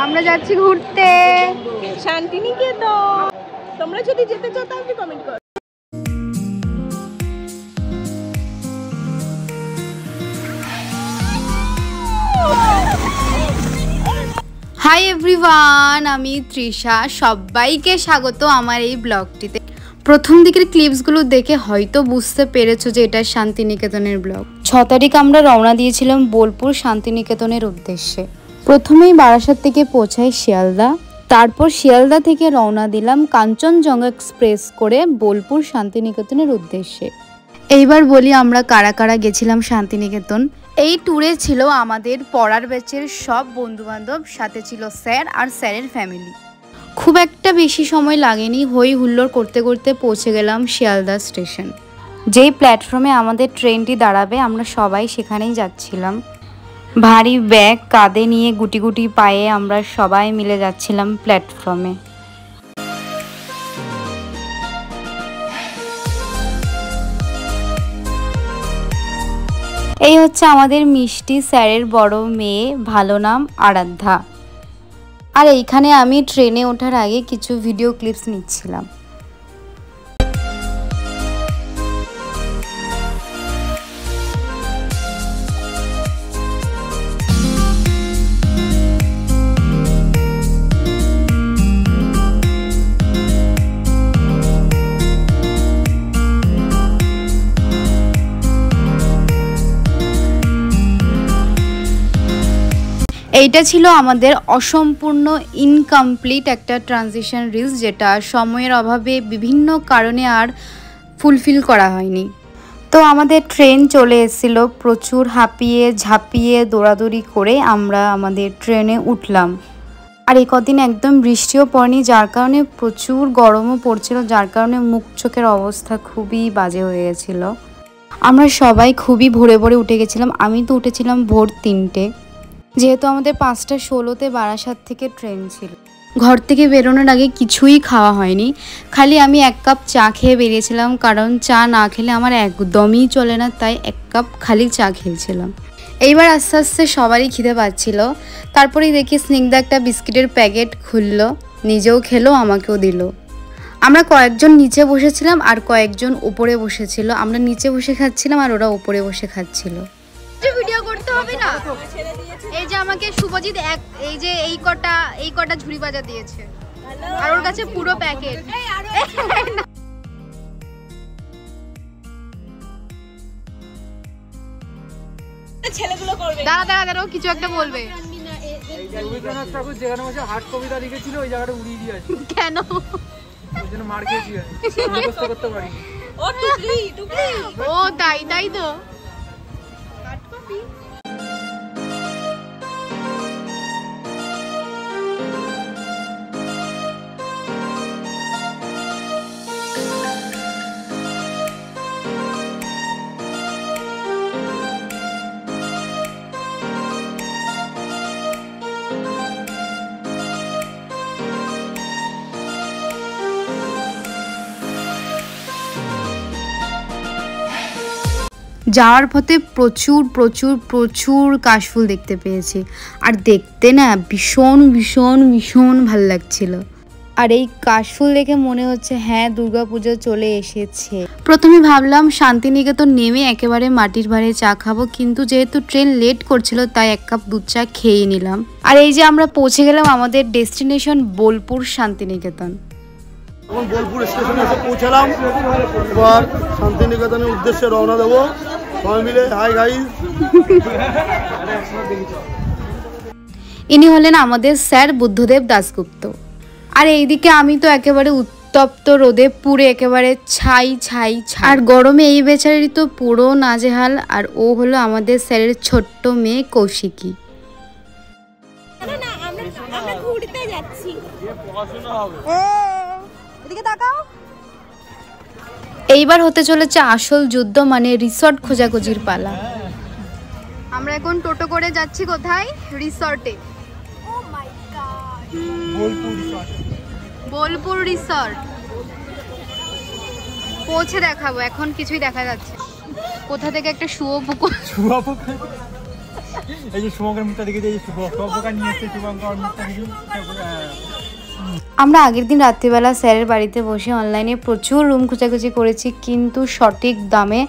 আমরা যাচ্ছি ঘুরতে শান্তিনিকেতন। তোমরা যদি যেতে চাও তাহলে কমেন্ট করো। হাই এভরিওয়ান, আমি তৃষা। সবাইকে স্বাগত আমার এই ব্লগটিতে। প্রথম দিকের ক্লিপসগুলো দেখে হয়তো বুঝতে পেরেছো যে এটা শান্তিনিকেতনের ব্লগ। 6 তারিখ আমরা রওনা দিয়েছিলাম বোলপুর শান্তিনিকেতনের উদ্দেশ্যে। প্রথমেই বারাসাত থেকে পৌঁছাই শিয়ালদা, তারপর শিয়ালদা থেকে রওনা দিলাম কাঞ্চনজঙ্ঘা এক্সপ্রেস করে বোলপুর শান্তিনিকেতনের উদ্দেশ্যে। এইবার বলি আমরা কারা কারা গেছিলাম শান্তিনিকেতন। এই ট্যুরে ছিল আমাদের পড়ার ব্যাচের সব বন্ধুবান্ধব, সাথে ছিল স্যার আর স্যারের ফ্যামিলি। খুব একটা বেশি সময় লাগেনি, হই হুল্লোড় করতে করতে পৌঁছে গেলাম শিয়ালদা স্টেশন। যেই প্ল্যাটফর্মে আমাদের ট্রেনটি দাঁড়াবে আমরা সবাই সেখানেই যাচ্ছিলাম। ভারী ব্যাগ কাঁধে নিয়ে গুটি গুটি পায়ে আমরা সবাই মিলে যাচ্ছিলাম প্ল্যাটফর্মে। এই হচ্ছে আমাদের মিষ্টি স্যারের বড় মেয়ে, ভালো নাম আরাধ্যা। আর এইখানে আমি ট্রেনে ওঠার আগে কিছু ভিডিও ক্লিপস নিচ্ছিলাম। এইটা ছিল আমাদের অসম্পূর্ণ ইনকমপ্লিট একটা ট্রানজিশন রিলস, যেটা সময়ের অভাবে বিভিন্ন কারণে আর ফুলফিল করা হয়নি। তো আমাদের ট্রেন চলে এসেছিল, প্রচুর হাঁপিয়ে ঝাঁপিয়ে দৌড়াদৌড়ি করে আমরা আমাদের ট্রেনে উঠলাম। আর এই কদিন একদম বৃষ্টিও পড়েনি, যার কারণে প্রচুর গরমও পড়ছিল, যার কারণে মুখ চোখের অবস্থা খুবই বাজে হয়ে গেছিল। আমরা সবাই খুবই ভোরে ভোরে উঠে গেছিলাম। আমি তো উঠেছিলাম ভোর 3টে, যেহেতু আমাদের 5:16 বারাসাত থেকে ট্রেন ছিল। ঘর থেকে বেরোনোর আগে কিছুই খাওয়া হয়নি, খালি আমি 1 কাপ চা খেয়ে বেরিয়েছিলাম, কারণ চা না খেলে আমার একদমই চলে না, তাই 1 কাপ খালি চা খেয়েছিলাম। এইবার আস্তে আস্তে সবারই খিদে পাচ্ছিল। তারপরেই দেখি স্নিগ্ধা একটা বিস্কিটের প্যাকেট খুললো, নিজেও খেলো, আমাকেও দিল। আমরা কয়েকজন নিচে বসেছিলাম আর কয়েকজন উপরে বসেছিল। আমরা নিচে বসে খাচ্ছিলাম আর ওরা উপরে বসে খাচ্ছিল। ভিডিও করতে হবে না, এই যে আমাকে শুভজিৎ এই কটা ঝুড়ি বাজা দিয়েছে, আর ওর কাছে পুরো প্যাকেট। ছেলেগুলো করবে, দাঁড়া কিছু একটা বলবে। রবীন্দ্রনাথ ঠাকুর যেখানে বসে হাট কবিতা লিখেছিল ওই জায়গাটা উড়িয়ে দিয়েছে। কেন? ওই জন্য মার খেয়েছি, মুখস্থ করতে পারিনি। ও টুকলি টুকলি, ও তাই তো। হাট কপি। যাওয়ার পথে প্রচুর প্রচুর প্রচুর কাশফুল দেখতে পেয়েছি, আর দেখতে না ভীষণ ভীষণ ভীষণ ভাল লাগছিল। আর এই কাশফুল দেখে মনে হচ্ছে হ্যাঁ, দুর্গাপুজো চলে এসেছে। প্রথমে ভাবলাম শান্তিনিকেতন নেমে একেবারে মাটির ভাঁড়ে চা খাবো, কিন্তু যেহেতু ট্রেন লেট করছিল তাই 1 কাপ দুধ চা খেয়ে নিলাম। আর এই যে আমরা পৌঁছে গেলাম আমাদের ডেস্টিনেশন বোলপুর শান্তিনিকেতন। এখন বোলপুর স্টেশনে এসে পৌঁছালাম, এবার শান্তিনিকেতনের উদ্দেশ্যে রওনা দেবো সবাই মিলে। হাই গাইস, ইনি হলেন আমাদের স্যার বুদ্ধদেব দাশগুপ্ত। আর এইদিকে আমি তো একেবারে উত্তপ্ত রোদে পুরে একেবারে ছাই ছাই ছাই, আর গরমে এই বেচারি তো পুরো নাজেহাল। আর ও হলো আমাদের স্যারের ছোট্ট মেয়ে কৌশিকী। আমরা ঘুরতে যাচ্ছি। এদিকে তাকাও। এইবার হতে চলেছে আসল যুদ্ধ, মানে রিসর্ট খোঁজাখুঁজির পালা। আমরা এখন টোটো করে যাচ্ছি কোথায়? রিসর্টে। ও মাই গড, বোলপুর রিসর্ট। পৌঁছে দেখাবো, এখন কিছুই দেখা যাচ্ছে। কোথা থেকে একটা শুয়োপোকা এই যে শুভঙ্কর মুখটা দেখে এই শুভঙ্কর নিয়ে এসেছে, শুভঙ্কর মুখটা দেখি। আমরা আগের দিন রাত্রিবেলা স্যারের বাড়িতে বসে অনলাইনে প্রচুর রুম খোঁজাখুঁজি করেছি, কিন্তু সঠিক দামে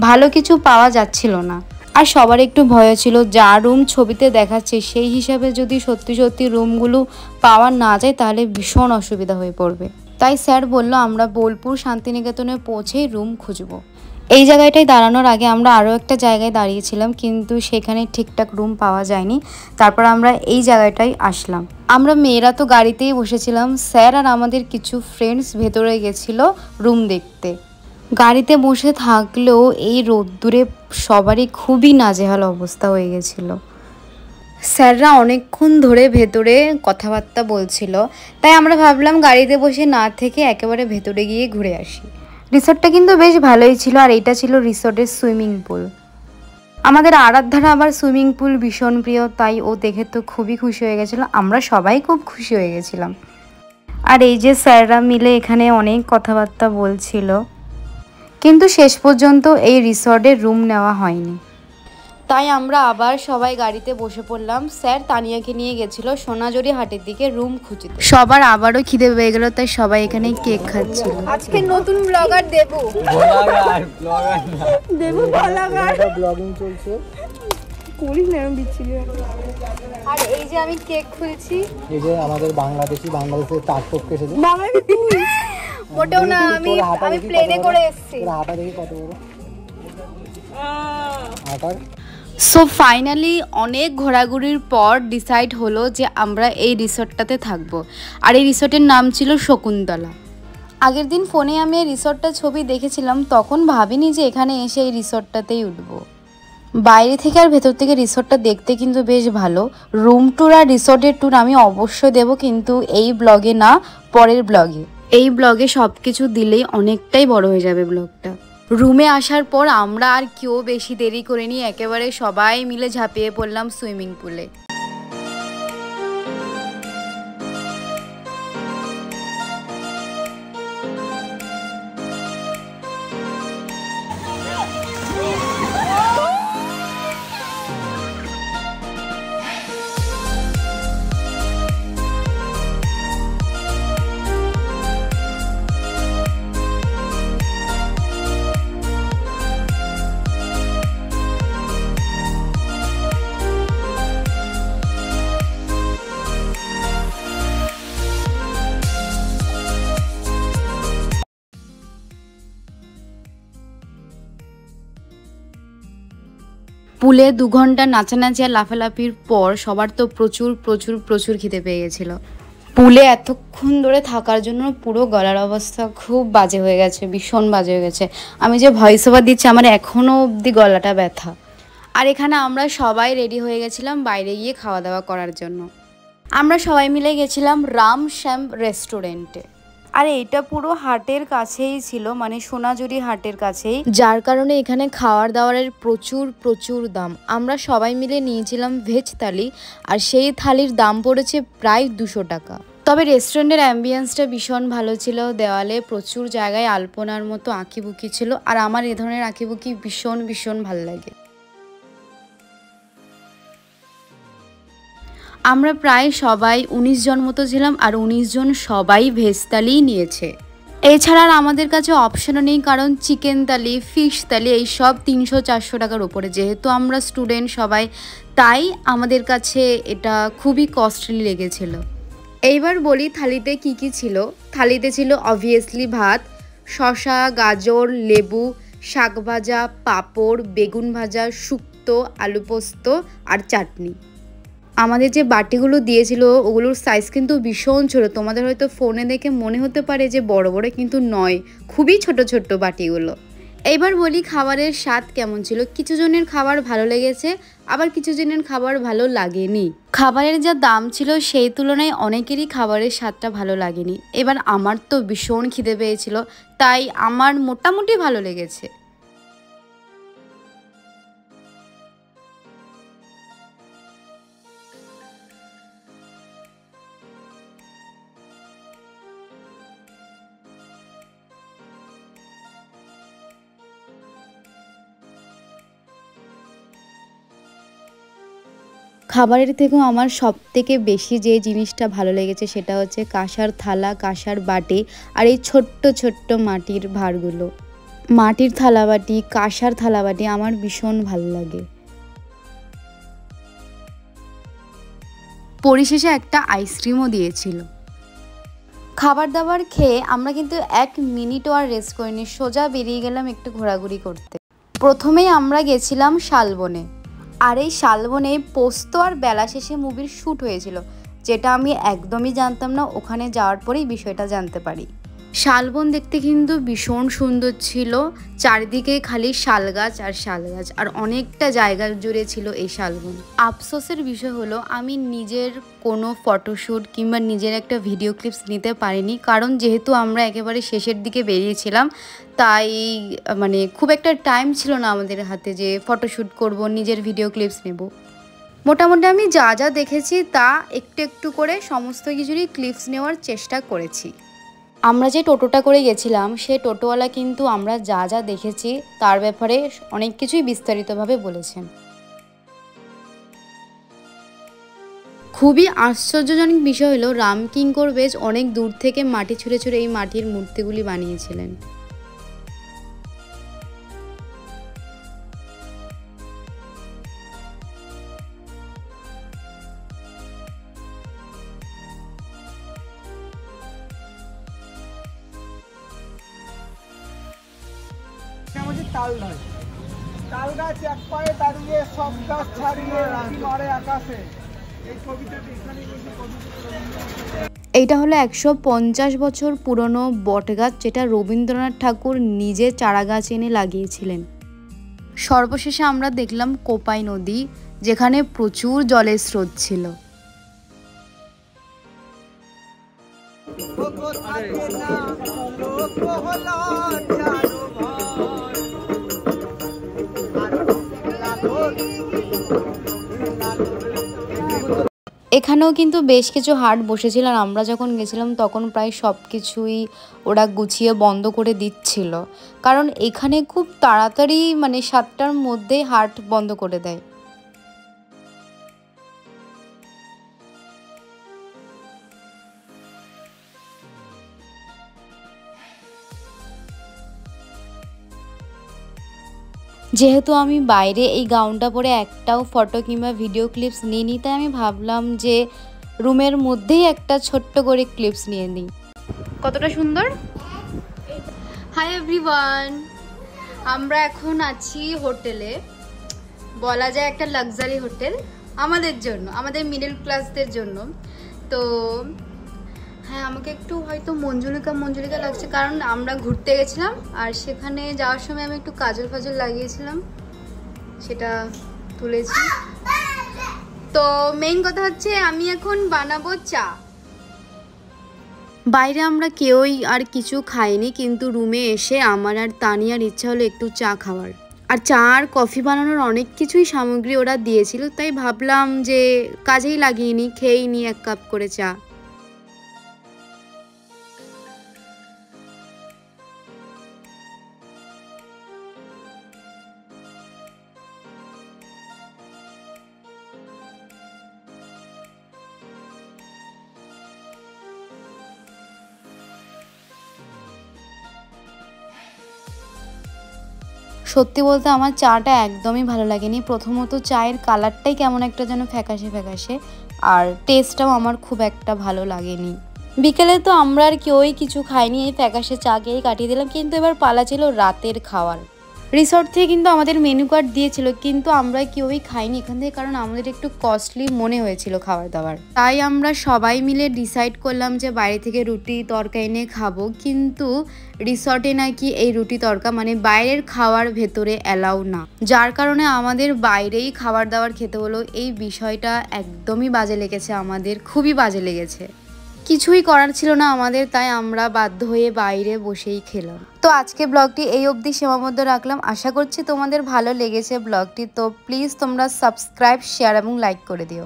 ভালো কিছু পাওয়া যাচ্ছিল না। আর সবার একটু ভয় ছিল, যা রুম ছবিতে দেখাচ্ছে সেই হিসাবে যদি সত্যি সত্যি রুমগুলো পাওয়া না যায় তাহলে ভীষণ অসুবিধা হয়ে পড়বে। তাই স্যার বলল আমরা বোলপুর শান্তিনিকেতনে পৌঁছেই রুম খুঁজবো। এই জায়গাটায় দাঁড়ানোর আগে আমরা আরও একটা জায়গায় দাঁড়িয়েছিলাম, কিন্তু সেখানে ঠিকঠাক রুম পাওয়া যায়নি। তারপর আমরা এই জায়গাটায় আসলাম। আমরা মেয়েরা তো গাড়িতেই বসেছিলাম, স্যার আর আমাদের কিছু ফ্রেন্ডস ভেতরে গেছিলো রুম দেখতে। গাড়িতে বসে থাকলেও এই রোদ্দুরে সবারই খুবই নাজেহাল অবস্থা হয়ে গেছিলো। স্যাররা অনেকক্ষণ ধরে ভেতরে কথাবার্তা বলছিল, তাই আমরা ভাবলাম গাড়িতে বসে না থেকে একেবারে ভেতরে গিয়ে ঘুরে আসি। রিসর্টটা কিন্তু বেশ ভালোই ছিল, আর এটা ছিল রিসর্টের সুইমিং পুল। আমাদের আরাধ্যারা আবার সুইমিং পুল ভীষণ প্রিয়, তাই ও দেখে তো খুবই খুশি হয়ে গেছিলো। আমরা সবাই খুব খুশি হয়ে গেছিলাম। আর এই যে স্যাররা মিলে এখানে অনেক কথাবার্তা বলছিল, কিন্তু শেষ পর্যন্ত এই রিসর্টের রুম নেওয়া হয়নি। তাই আমরা আবার সবাই গাড়িতে বসে পড়লাম। স্যার তানিয়াকে নিয়ে গেছিলো সোনাঝুরি হাটের দিকে রুম খুঁজতে। সবার আবারও খিদে পেয়ে গেল, তাই সবাই এখানে কেক খাচ্ছিল। আজকে নতুন blogger Debu. Debu blogger. Blogging চলছে। করিস না এরকম বিচ্ছিরি। আর এই যে আমি কেক খুলছি। এই যে আমাদের বাংলাদেশের তারপক্ষে এসেছে। বাঙালি তুই। মোটেও না, আমি প্লেনে করে এসেছি। তোর হাঁটা দেখি কত বড়। হাঁটার সো ফাইনালি অনেক ঘোরাঘুরির পর ডিসাইড হলো যে আমরা এই রিসর্টটাতে থাকবো। আর এই রিসর্টের নাম ছিল শকুন্তলা। আগের দিন ফোনে আমি এই রিসর্টটার ছবি দেখেছিলাম, তখন ভাবিনি যে এখানে এসে এই রিসর্টটাতেই উঠবো। বাইরে থেকে আর ভেতর থেকে রিসর্টটা দেখতে কিন্তু বেশ ভালো। রুম ট্যুর আর রিসর্টের ট্যুর আমি অবশ্যই দেবো, কিন্তু এই ব্লগে না, পরের ব্লগে। এই ব্লগে সব কিছু দিলেই অনেকটাই বড় হয়ে যাবে ব্লগটা। রুমে আসার পর আমরা আর কেউ বেশি দেরি করিনি, একেবারে সবাই মিলে ঝাঁপিয়ে পড়লাম সুইমিং পুলে। পুলে 2 ঘন্টা নাচানাচি আর লাফালাফির পর সবার তো প্রচুর প্রচুর প্রচুর খিদে পেয়ে গেছিলো। পুলে এতক্ষণ ধরে থাকার জন্য পুরো গলার অবস্থা খুব বাজে হয়ে গেছে, ভীষণ বাজে হয়ে গেছে। আমি যে ভয়েস ওভার দিচ্ছি আমার এখনও অবধি গলাটা ব্যথা। আর এখানে আমরা সবাই রেডি হয়ে গেছিলাম বাইরে গিয়ে খাওয়া দাওয়া করার জন্য। আমরা সবাই মিলে গেছিলাম রাম শ্যাম রেস্টুরেন্টে। আর এইটা পুরো হাটের কাছেই ছিল, মানে সোনাঝুরি হাটের কাছেই, যার কারণে এখানে খাওয়ার দাওয়ারের প্রচুর প্রচুর দাম। আমরা সবাই মিলে নিয়েছিলাম ভেজ থালি, আর সেই থালির দাম পড়েছে প্রায় 200 টাকা। তবে রেস্টুরেন্টের অ্যাম্বিয়েন্সটা ভীষণ ভালো ছিল, দেওয়ালে প্রচুর জায়গায় আলপনার মতো আঁকিবুকি ছিল, আর আমার এ ধরনের আঁকিবুকি ভীষণ ভীষণ ভালো লাগে। আমরা প্রায় সবাই 19 জন মতো ছিলাম, আর 19 জন সবাই ভেজ থালিই নিয়েছে। এছাড়া আর আমাদের কাছে অপশনও নেই, কারণ চিকেন থালি, ফিশ থালি এই সব 300-400 টাকার উপরে। যেহেতু আমরা স্টুডেন্ট সবাই, তাই আমাদের কাছে এটা খুবই কস্টলি লেগেছিল। এইবার বলি থালিতে কি কি ছিল। থালিতে ছিল অবভিয়াসলি ভাত, শসা, গাজর, লেবু, শাক ভাজা, পাঁপড়, বেগুন ভাজা, শুক্তো, আলু পোস্ত আর চাটনি। আমাদের যে বাটিগুলো দিয়েছিল ওগুলোর সাইজ কিন্তু ভীষণ ছোট। তোমাদের হয়তো ফোনে দেখে মনে হতে পারে যে বড় বড়, কিন্তু নয়, খুবই ছোট ছোট বাটিগুলো। এইবার বলি খাবারের স্বাদ কেমন ছিল। কিছু জনের খাবার ভালো লেগেছে, আবার কিছু জনের খাবার ভালো লাগেনি। খাবারের যা দাম ছিল সেই তুলনায় অনেকেরই খাবারের স্বাদটা ভালো লাগেনি। এবার আমার তো ভীষণ খিদে পেয়েছিল, তাই আমার মোটামুটি ভালো লেগেছে। খাবারের থেকেও আমার সবথেকে বেশি যে জিনিসটা ভালো লেগেছে সেটা হচ্ছে কাঁসার থালা, কাঁসার বাটি আর এই ছোট্ট ছোট্ট মাটির ভাঁড়গুলো। মাটির থালাবাটি, কাঁসার থালাবাটি আমার ভীষণ ভালো লাগে। পরিশেষে একটা আইসক্রিমও দিয়েছিল। খাবার দাবার খেয়ে আমরা কিন্তু 1 মিনিটও আর রেস্ট করিনি, সোজা বেরিয়ে গেলাম একটু ঘোরাঘুরি করতে। প্রথমেই আমরা গেছিলাম শালবনে। আর এই শালবনে পোস্ত আর বেলা শেষে মুভির শ্যুট হয়েছিল, যেটা আমি একদমই জানতাম না, ওখানে যাওয়ার পরেই বিষয়টা জানতে পারি। শালবন দেখতে কিন্তু ভীষণ সুন্দর ছিল, চারিদিকে খালি শাল গাছ আর শাল গাছ, আর অনেকটা জায়গা জুড়ে ছিল এই শালবন। আফসোসের বিষয় হলো আমি নিজের কোনো ফটোশ্যুট কিংবা নিজের একটা ভিডিও ক্লিপস নিতে পারিনি, কারণ যেহেতু আমরা একেবারে শেষের দিকে বেরিয়েছিলাম, তাই মানে খুব একটা টাইম ছিল না আমাদের হাতে যে ফটোশ্যুট করব, নিজের ভিডিও ক্লিপস নেব। মোটামুটি আমি যা যা দেখেছি তা একটু একটু করে সমস্ত কিছুরই ক্লিপস নেওয়ার চেষ্টা করেছি। আমরা যে টোটোটা করে গেছিলাম সে টোটোওয়ালা কিন্তু আমরা যা যা দেখেছি তার ব্যাপারে অনেক কিছুই বিস্তারিতভাবে বলেছেন। খুবই আশ্চর্যজনক বিষয় হলো রামকিঙ্কর বেশ অনেক দূর থেকে মাটি ছুঁড়ে ছুঁড়ে এই মাটির মূর্তিগুলি বানিয়েছিলেন। তাল গাছ এক পায়ে দাঁড়িয়ে সব গাছ ছাড়িয়ে মারে আকাশে। এইটা হলো 150 বছর পুরনো বটগাছ, যেটা রবীন্দ্রনাথ ঠাকুর নিজে চারা গাছ এনে লাগিয়েছিলেন। সর্বশেষে আমরা দেখলাম কোপাই নদী, যেখানে প্রচুর জলের স্রোত ছিল। এখানেও কিন্তু বেশ কিছু হাট বসেছিল, আর আমরা যখন গেছিলাম তখন প্রায় সব কিছুই ওরা গুছিয়ে বন্ধ করে দিচ্ছিল, কারণ এখানে খুব তাড়াতাড়ি মানে 7টার মধ্যেই হাট বন্ধ করে দেয়। যেহেতু আমি বাইরে এই গাউনটা পরে একটাও ফটো কিংবা ভিডিও ক্লিপস নিইনি, তাই আমি ভাবলাম যে রুমের মধ্যেই একটা ছোট্ট করে ক্লিপস নিয়ে নিই। কতটা সুন্দর। হাই এভরিওয়ান, আমরা এখন আছি হোটেলে, বলা যায় একটা লাক্সারি হোটেল আমাদের জন্য, আমাদের মিডল ক্লাসদের জন্য। তো হ্যাঁ, আমাকে একটু হয়তো মঞ্জুলিকা লাগছে, কারণ আমরা ঘুরতে গেছিলাম আর সেখানে যাওয়ার সময় আমি একটু কাজল ফাজল লাগিয়েছিলাম, সেটা তুলেছি। তো মেইন কথা হচ্ছে আমি এখন বানাবো চা। বাইরে আমরা কেউই আর কিছু খাইনি, কিন্তু রুমে এসে আমার আর তানিয়ার ইচ্ছা হলো একটু চা খাওয়ার। আর চা আর কফি বানানোর অনেক কিছুই সামগ্রী ওরা দিয়েছিল, তাই ভাবলাম যে কাজেই লাগিয়ে নিই, খেয়েই নিই 1 কাপ করে চা। সত্যি বলতে আমার চাটা একদমই ভালো লাগেনি। প্রথমত চায়ের কালারটাই কেমন একটা যেন ফ্যাকাশে ফ্যাকাশে, আর টেস্টটাও আমার খুব একটা ভালো লাগেনি। বিকেলে তো আমরা আর কেউই কিছু খাইনি, এই ফ্যাকাশে চা খেয়েই কাটিয়ে দিলাম। কিন্তু এবার পালা ছিল রাতের খাওয়ার। রিসর্ট থেকে কিন্তু আমাদের মেনু কার্ড দিয়েছিল, কিন্তু আমরা কেউই খাইনি এখান থেকে, কারণ আমাদের একটু কস্টলি মনে হয়েছিল খাবার দাবার। তাই আমরা সবাই মিলে ডিসাইড করলাম যে বাইরে থেকে রুটি তরকা এনে খাবো, কিন্তু রিসর্টে নাকি এই রুটি তরকা মানে বাইরের খাওয়ার ভেতরে অ্যালাউ না, যার কারণে আমাদের বাইরেই খাবার দাবার খেতে হলো। এই বিষয়টা একদমই বাজে লেগেছে, আমাদের খুবই বাজে লেগেছে। কিছুই করার ছিল না আমাদের, তাই আমরা বাধ্য হয়ে বাইরে বসেই খেলাম। তো আজকে ব্লগটি এই অবধি সীমাবদ্ধ রাখলাম। আশা করছি তোমাদের ভালো লেগেছে ব্লগটি। তো প্লিজ তোমরা সাবস্ক্রাইব, শেয়ার এবং লাইক করে দিও।